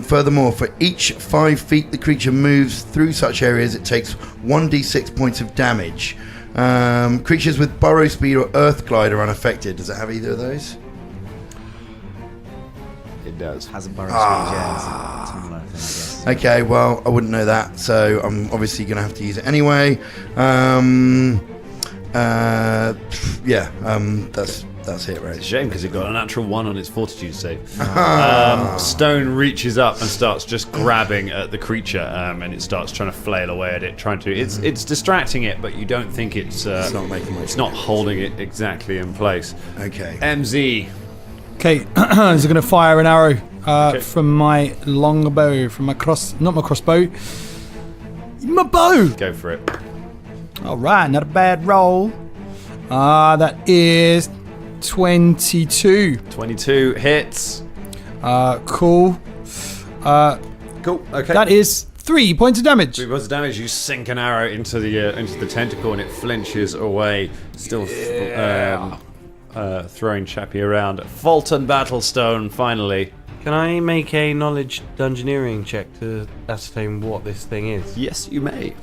Furthermore, for each 5 feet the creature moves through such areas, it takes 1d6 points of damage. Creatures with burrow speed or earth glide are unaffected. Does it have either of those? It does. Hasn't borrowed speed, yeah. It's a similar thing, I guess. Okay, well, I wouldn't know that, so I'm obviously going to have to use it anyway. That's it, right? It's a shame because it got a natural 1 on its fortitude save. Stone reaches up and starts just grabbing at the creature, and it starts trying to flail away at it, trying to. It's distracting it, but you don't think it's not making much It's not holding it exactly in place. Okay. MZ. Okay, so going to fire an arrow Okay. from my long bow, from my not my crossbow, my bow. Go for it. All right, not a bad roll. That is 22. 22 hits. Cool. Cool. Okay. That is 3 points of damage. 3 points of damage. You sink an arrow into the tentacle, and it flinches away, still throwing Chappie around. Folton Battlestone, finally. Can I make a knowledge dungeoneering check to ascertain what this thing is? Yes, you may.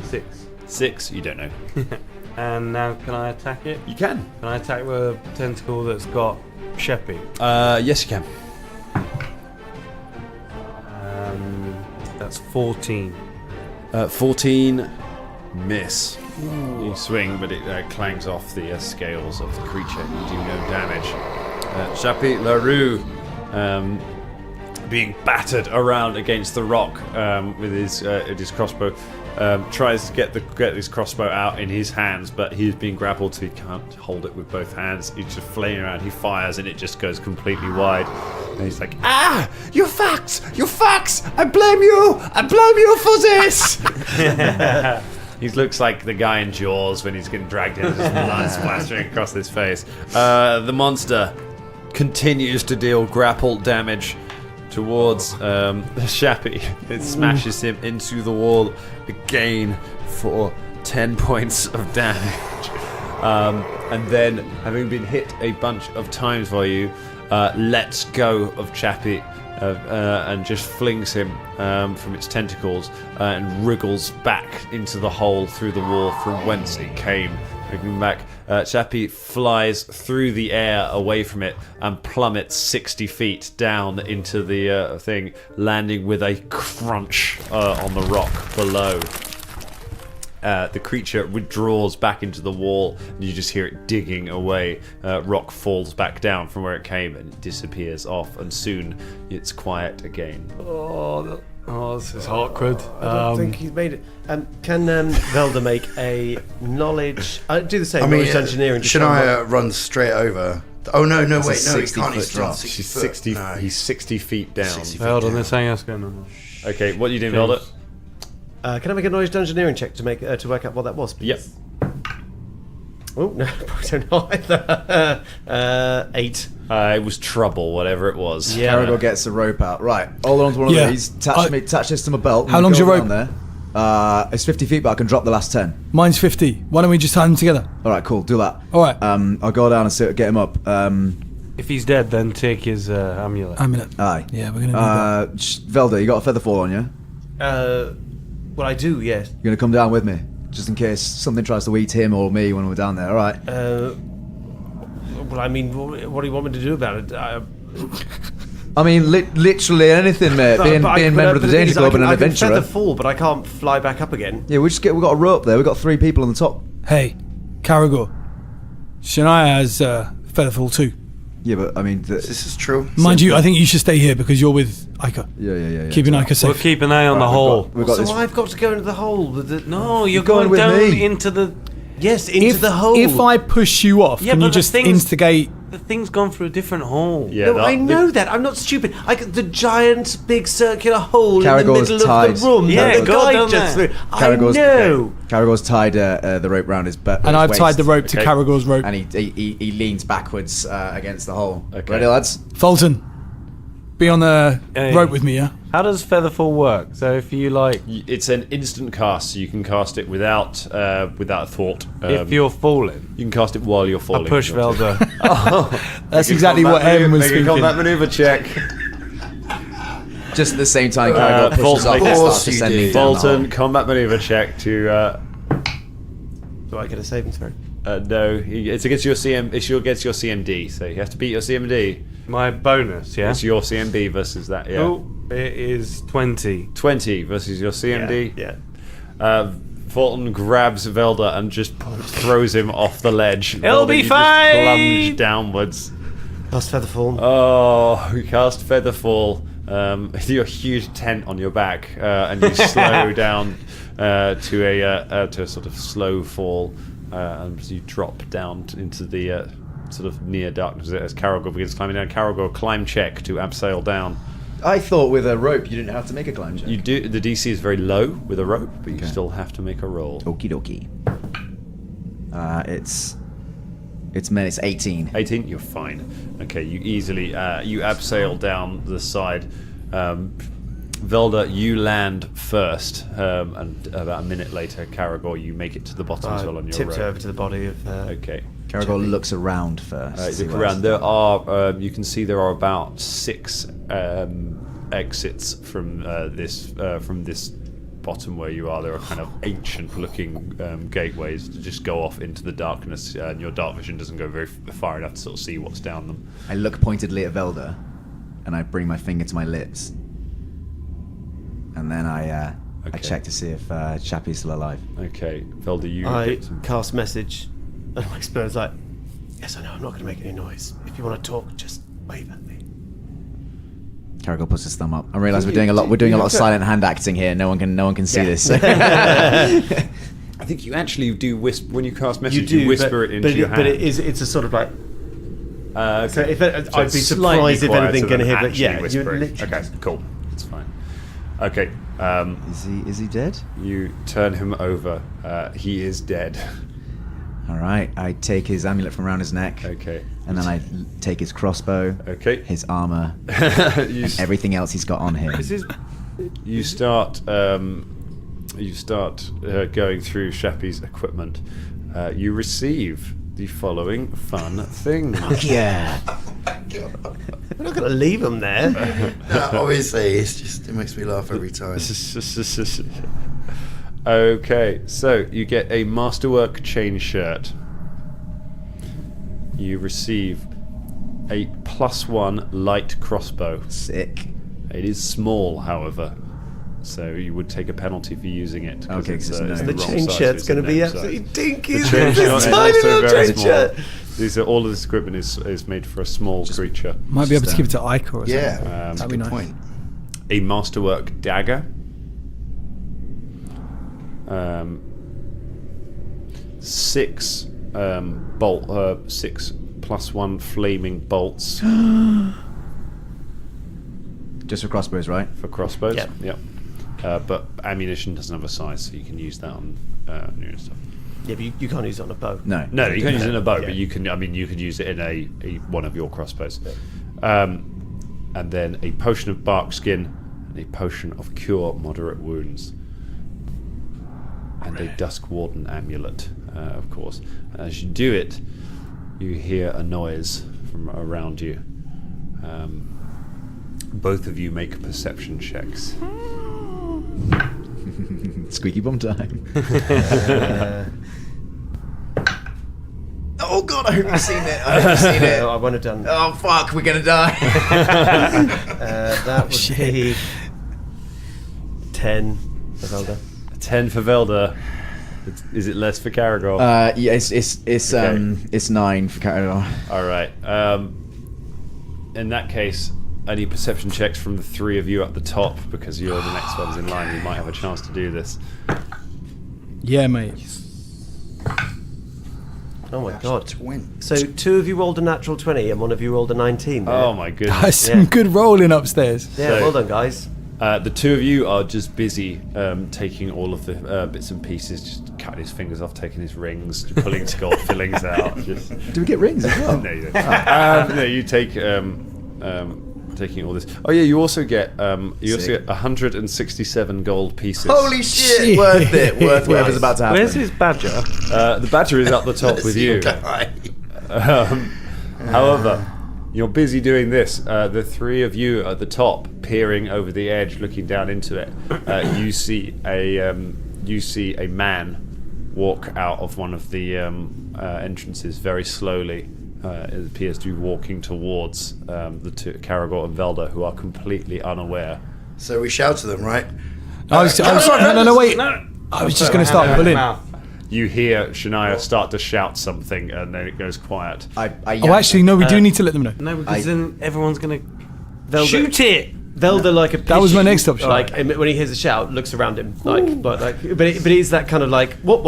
6. 6, you don't know. And now can I attack it? You can. Can I attack the tentacle that's got Sheppy? Yes, you can. That's 14. 14, miss. You swing, but it clangs off the scales of the creature. You do no damage. Chappie LaRue, being battered around against the rock with his crossbow, tries to get his crossbow out in his hands, but he's being grappled, so he can't hold it with both hands. He's just flailing around. He fires, and it just goes completely wide. And he's like, you fucks! You fucks! I blame you for this! He looks like the guy in Jaws when he's getting dragged in, just blood splashing across his face. The monster continues to deal grapple damage towards Shappy. It smashes him into the wall again for 10 points of damage. And then, having been hit a bunch of times by you, lets go of Chappie and just flings him from its tentacles and wriggles back into the hole through the wall from whence it came. Looking back, Chappie flies through the air away from it and plummets 60 feet down into the thing, landing with a crunch on the rock below. The creature withdraws back into the wall, and you just hear it digging away. Rock falls back down from where it came and disappears off, and soon it's quiet again. Oh, this is awkward. I don't think he's made it. Can Velda make a knowledge... do the same, knowledge engineering. Shania runs straight over. Oh, no, wait, no, he 60 can't. foot He's drop. She's 60. No. He's 60 feet down. 60 feet Hold on, down. there's something else going on. Okay, what are you doing, Velda? Can I make a knowledge engineering check to make to work out what that was, please? Yep. Oh, no, I don't know either. 8. It was trouble, whatever it was. Yeah. Caragor gets the rope out. Right, hold on to one of these. Attach this to my belt. How long's your rope? There. It's 50 feet, but I can drop the last 10. Mine's 50. Why don't we just tie them together? All right, cool. Do that. All right. I'll go down and get him up. If he's dead, then take his amulet. Aye. Yeah, we're gonna do that. Velda, you got a feather fall on you? Well, I do, yes. You're gonna come down with me, just in case something tries to eat him or me when we're down there. All right. Well, I mean, what do you want me to do about it? I mean, literally anything, mate. Being member of the Danger Club and an adventurer. I can feather fall, but I can't fly back up again. Yeah, we've got a rope there. We've got 3 people on the top. Hey, Caragor. Shania has Featherfall too. Yeah, but I mean, This is true. Mind you, I think you should stay here because you're with Ica. Yeah. Keeping Ica We'll safe. keep an eye on the hole. We've got So this. I've got to go into the hole. No, you're going going with down me. into the... Yes, into the hole. If I push you off, Yeah, can but you the just thing's- instigate? The thing's gone through a different hole. Yeah, No, I know that. I'm not stupid. The giant, big circular hole Caragor's in the middle tied. of the room. Yeah, that the go guy down just there. threw. Caragor's, I know. Caragor's tied the rope round his butt. And I've tied the rope to Okay. Caragor's rope. And he leans backwards against the hole. Okay. Ready, lads? Fulton, be on the Hey. rope with me, yeah? How does Featherfall work? So if you like... It's an instant cast, so you can cast it without thought. if you're falling, You can cast it while you're I falling. push Velda. That's exactly what M was Make a thinking. combat maneuver check. Just at the same time, Caragor pushes off and Of course starts you descending did. down the hole. Fulton, combat maneuver check to. Do I get a saving throw? No, it's against your CM. It's against your CMD, so you have to beat your CMD. My bonus, yeah? It's your CMB versus that. Yeah. Oh, it is 20. 20 versus your CMD. Yeah. Fulton grabs Velda and just throws him off the ledge. It'll Velda, be you just fine! plunge downwards. Cast Featherfall. Oh, we cast Featherfall. Your huge tent on your back, and you slow down to a sort of slow fall, and you drop down into the sort of near darkness as Caragor begins climbing down. Caragor, climb check to abseil down. I thought with a rope you didn't have to make a climb check. You do. The DC is very low with a rope, but you still have to make a roll. Okie dokie. It's 18. 18, you're fine. Okay, you easily you abseil down the side. Velda, you land first, and about a minute later, Caragor, you make it to the bottom as well on your Tipped rope. over to the body of... Okay. Caragor looks around first. Look around. There are. You can see there are about 6 exits from this bottom where you are, there are kind of ancient-looking gateways that just go off into the darkness, and your dark vision doesn't go very far enough to sort of see what's down them. I look pointedly at Velda, and I bring my finger to my lips, and then I check to see if Chappie's still alive. Okay, Velda, you I get some... cast message, and my spirit's like, yes, I know, I'm not going to make any noise. If you want to talk, just wave at me. Caragor puts his thumb up. I realise we're doing a lot of silent hand acting here. No one can see this. I think you actually do whisper when you cast message. You whisper it into your hand. But it's a sort of like. So if I'd be surprised slightly if anything quieter going to hit. than But yeah, actually whispering. Okay, cool. It's fine. Okay. Is he dead? You turn him over. He is dead. All right. I take his amulet from around his neck. Okay. And then I take his crossbow. Okay. His armor. And everything else he's got on him. You start going through Shappy's equipment. You receive the following fun things. Yeah. We're not going to leave him there. No, obviously, it makes me laugh every time. Okay, so you get a Masterwork chain shirt. You receive a +1 light crossbow. Sick. It is small, however, so you would take a penalty for using it. Okay, it's the chain shirt's going to be absolutely dinky. The chain shirt is tiny also little very chain small. shirt. All of this equipment is made for a small creature. Might be able to give it to Ica or something. Yeah, that'd be nice. point. A Masterwork dagger. 6 6 +1 flaming bolts. Just for crossbows, right? For crossbows. Yep. But ammunition doesn't have a size, so you can use that on new stuff. Yeah, but you can't use it on a bow. No, you can't use it in a bow, but you can. I mean, you could use it in a one of your crossbows. And then a potion of bark skin and a potion of cure moderate wounds. And a Dusk Warden amulet, of course. As you do it, you hear a noise from around you. Both of you make perception checks. Squeaky bum time. Oh god, I haven't seen it. I won't have done. Oh fuck, we're gonna die. That would be 10 for Velda. 10 for Velda. Is it less for Caragor? Yeah, it's 9 for Caragor. All right. In that case, I need perception checks from the 3 of you at the top because you're the next ones in line. You might have a chance to do this. Yeah, mate. Oh my god. Twin. So 2 of you rolled a natural 20 and 1 of you rolled a 19. There. Oh my goodness. That's some good rolling upstairs. Yeah, So- well done, guys. The 2 of you are just busy taking all of the bits and pieces, just cutting his fingers off, taking his rings, pulling skull fillings out. Just... Do we get rings as well? No, you don't. No, you take taking all this. Oh yeah, you also get 167 gold pieces. Holy shit! Worth it. Worth whatever's about to happen. Where's his badger? The badger is up the top with you. However, you're busy doing this. The 3 of you at the top, peering over the edge, looking down into it. You see a man walk out of one of the entrances very slowly. It appears to be walking towards the 2, Caragor and Velda, who are completely unaware. So we shout to them, right? No, wait. I was just going to start pulling. You hear Shania start to shout something, and then it goes quiet. Oh, actually, no, we do need to let them know. No, because then everyone's gonna Velda, shoot it. Velda, like a pigeon, That was my next option. Like when he hears a shout, looks around him, but it's that kind of like what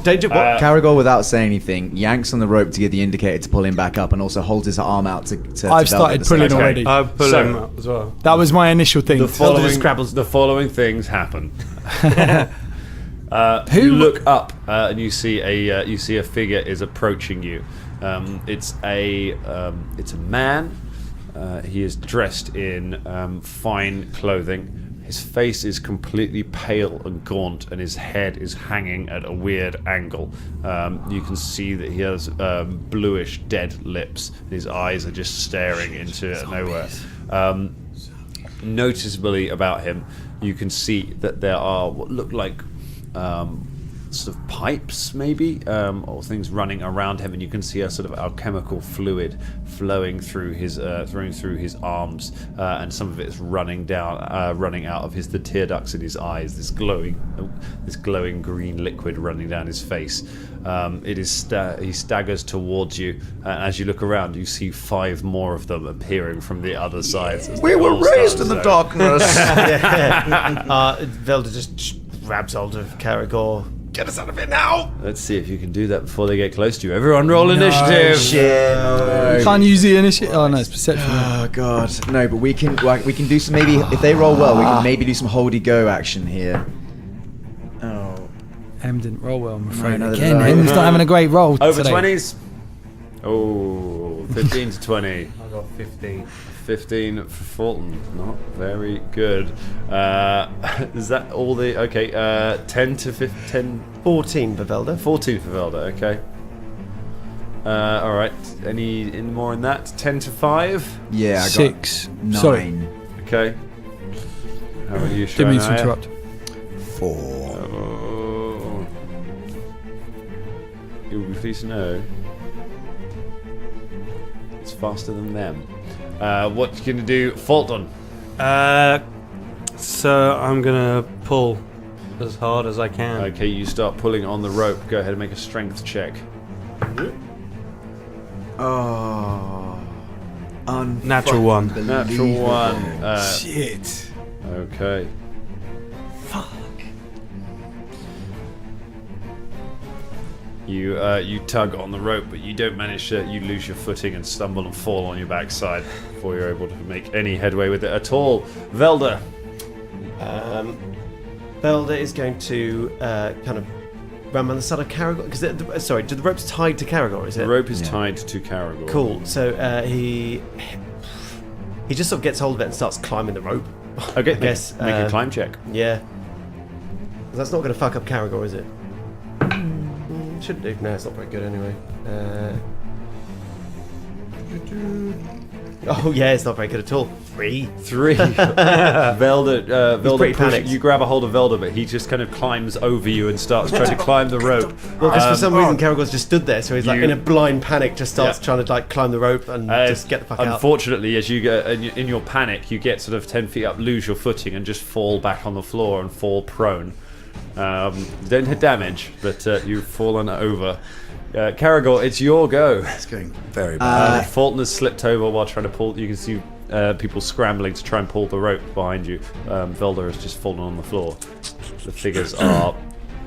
danger, what? Caragor, without saying anything, yanks on the rope to give the indicator to pull him back up, and also holds his arm out to I've started pulling already. I'll pull him up as well. That was my initial thing. The following things happen. You look up and you see a figure is approaching you. It's a man. He is dressed in fine clothing. His face is completely pale and gaunt, and his head is hanging at a weird angle. You can see that he has bluish, dead lips. And his eyes are just staring into nowhere. noticeably about him, you can see that there are what look like sort of pipes, maybe, or things running around him, and you can see a sort of alchemical fluid flowing through his arms, and some of it is running out of the tear ducts in his eyes. This glowing green liquid running down his face. He staggers towards you, and as you look around, you see 5 more of them appearing from the other sides. We were raised in the darkness. Velda just grabs hold of Caragor. Get us out of here now! Let's see if you can do that before they get close to you. Everyone roll initiative! Shit. Can't use the initiative. Oh no, it's perception. Oh god. No, but we can do some, maybe if they roll well, we can maybe do some holdy go action here. Oh. Em didn't roll well, I'm afraid. No, Again, Em's not having a great roll Over today. 20s? Oh, 15 to 20. I got 15. 15 for Folton. Not very good. Is that all the... Okay, 10 to 15... 14 for Velda. 14 for Velda, okay. Alright, any more in that? 10 to 5? Yeah, I got 6. 9. Sorry. Okay. How about you, Didn't mean to Shania? interrupt. 4. Oh. You'll be pleased to know it's faster than them. What you gonna do, Folton? So I'm gonna pull as hard as I can. Okay, you start pulling on the rope. Go ahead and make a strength check. Oh. Natural 1. Natural 1. Shit. Okay. You tug on the rope, but you don't manage to. You lose your footing and stumble and fall on your backside before you're able to make any headway with it at all. Velda. Velda is going to kind of run on the side of Caragor. Because sorry, do the ropes tied to Caragor? Is it? The rope is tied to Caragor. Cool. So he just sort of gets hold of it and starts climbing the rope. Okay, I guess make a climb check. Yeah. That's not going to fuck up Caragor, is it? Should do. No, it's not very good anyway. Oh yeah, it's not very good at all. 3. Velda pretty panicked. You grab a hold of Velda, but he just kind of climbs over you and starts trying to climb the rope. Well, because for some reason Caragor's just stood there, so he's like in a blind panic, just starts trying to like climb the rope and just get the fuck out. Unfortunately, as you go in your panic, you get sort of 10 feet up, lose your footing, and just fall back on the floor and fall prone. Don't hit damage, but you've fallen over. Caragor, it's your go. It's going very bad. Folton has slipped over while trying to pull. You can see people scrambling to try and pull the rope behind you. Velda has just fallen on the floor. The figures are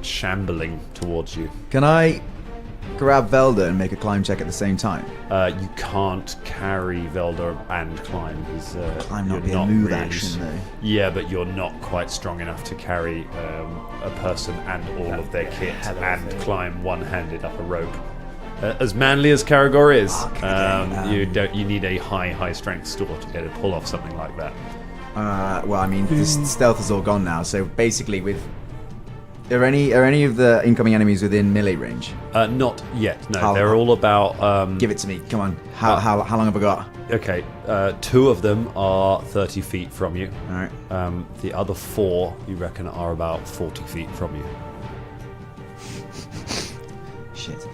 shambling towards you. Can I grab Velda and make a climb check at the same time? You can't carry Velda and climb. Climb not you're be a move action though. Yeah, but you're not quite strong enough to carry a person and all of their kit and climb one-handed up a rope. As manly as Caragor is, you need a high strength store to be able to pull off something like that. Well, I mean, the stealth is all gone now. So basically, are any of the incoming enemies within melee range? Not yet. No, they're all about. Give it to me. Come on. How long have I got? Okay, 2 of them are 30 feet from you. All right. The other 4, you reckon, are about 40 feet from you. Shit.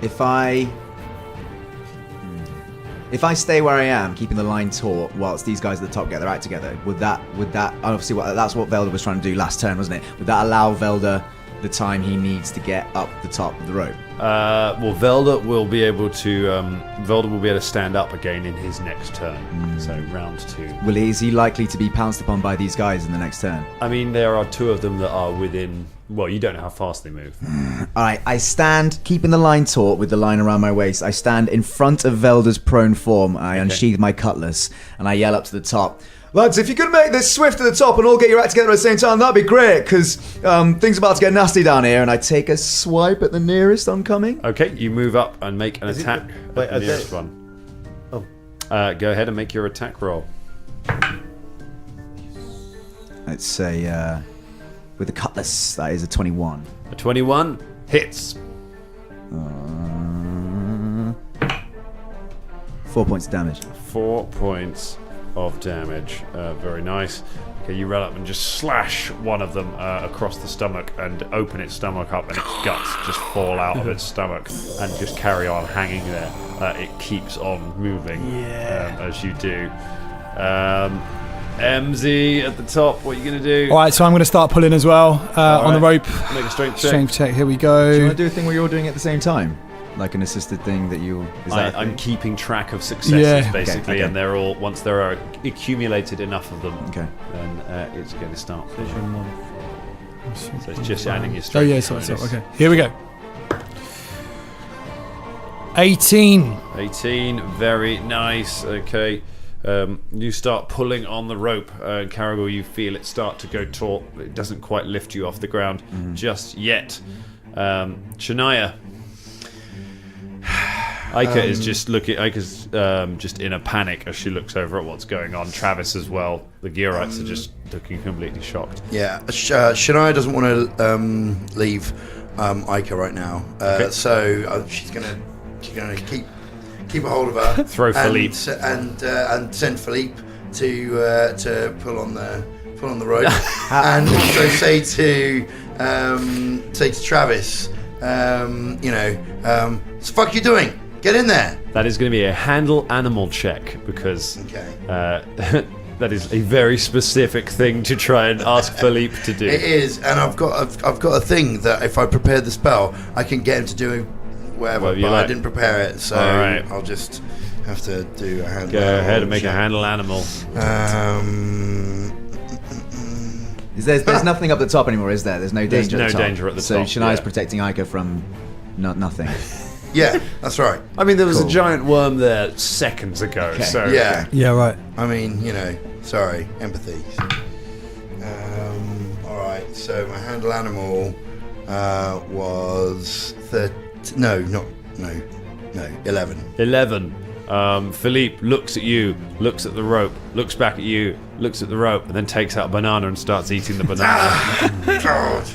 If I stay where I am, keeping the line taut, whilst these guys at the top get their act together, would that obviously that's what Velda was trying to do last turn, wasn't it? Would that allow Velda the time he needs to get up the top of the rope? Well, Velda will be able to stand up again in his next turn. So round 2. Is he likely to be pounced upon by these guys in the next turn? I mean, there are 2 of them that are within. Well, you don't know how fast they move. All right, I stand, keeping the line taut with the line around my waist. I stand in front of Velda's prone form. I unsheath my cutlass and I yell up to the top. Lads, if you could make this swift to the top and all get your act together at the same time, that'd be great, because things are about to get nasty down here, and I take a swipe at the nearest oncoming. Okay, you move up and make an attack at the nearest one. Oh. Go ahead and make your attack roll. Let's say, with the cutlass, that is a 21. A 21 hits. 4 points of damage. 4 points of damage. Very nice. Okay, you run up and just slash one of them across the stomach and open its stomach up, and its guts just fall out of its stomach and just carry on hanging there. It keeps on moving as you do. MZ at the top, what are you going to do? All right, so I'm going to start pulling as well on the rope. Make a strength check. Strength check, here we go. Do you want to do a thing where you're doing it at the same time? Like an assisted thing that you... I'm keeping track of successes, basically, okay. and they're all, once there are accumulated enough of them, Okay. then it's going to start. Vision mod. So it's just adding your Oh strength. yeah, sorry, okay. Here we go. 18. 18, very nice. Okay. You start pulling on the rope. Caragor, you feel it start to go taut. It doesn't quite lift you off the ground just yet. Shania. Aika is just looking. Aika's just in a panic as she looks over at what's going on. Travis as well. The Gearites are just looking completely shocked. Yeah, Shania doesn't want to leave Aika right now, so she's gonna keep a hold of her. Throw Philippe and send Philippe to pull on the rope, and also say to Travis, what the fuck you doing? Get in there. That is going to be a handle animal check because that is a very specific thing to try and ask Philippe to do. It is, and I've got a thing that if I prepare the spell, I can get him to do whatever. But I didn't prepare it, so I'll just have to do a handle. Go ahead and make a handle animal. There's nothing up the top anymore, is there? There's no danger. There's at the top. danger at the so top. So Shania's protecting Aika from nothing. Yeah, that's right. I mean, there was a giant worm there seconds ago. Okay. So Yeah, right. I mean, sorry, empathy. All right. So my handle animal was 11. 11. Philippe looks at you, looks at the rope, looks back at you, looks at the rope, and then takes out a banana and starts eating the banana. God.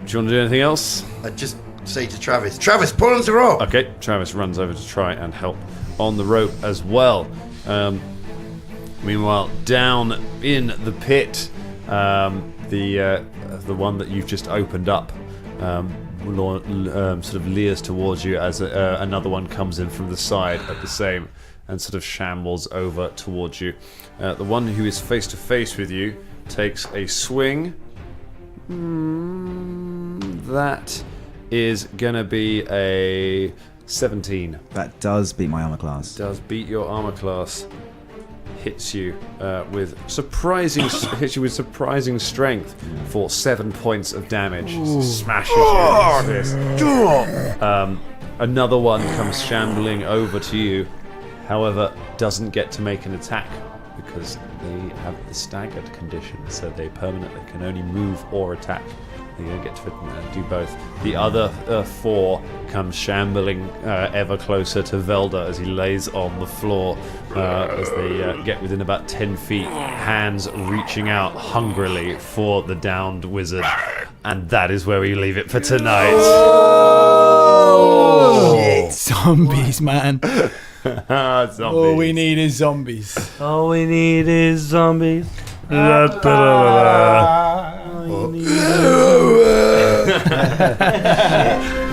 Do you want to do anything else? I just say to Travis, pull on the rope. Okay, Travis runs over to try and help on the rope as well. Meanwhile, down in the pit, the one that you've just opened up sort of leers towards you as another one comes in from the side at the same and sort of shambles over towards you. The one who is face to face with you takes a swing. That is gonna be a 17. That does beat my armor class. Does beat your armor class. Hits you with surprising strength for 7 points of damage. Smashes you with this. Another one comes shambling over to you, however, doesn't get to make an attack because they have the staggered condition, so they permanently can only move or attack. They don't get to do both. The other 4 come shambling ever closer to Velda as he lays on the floor as they get within about 10 feet, hands reaching out hungrily for the downed wizard. And that is where we leave it for tonight. Oh, shit. Zombies, man. Zombies. All we need is zombies. All we need is zombies. All we need is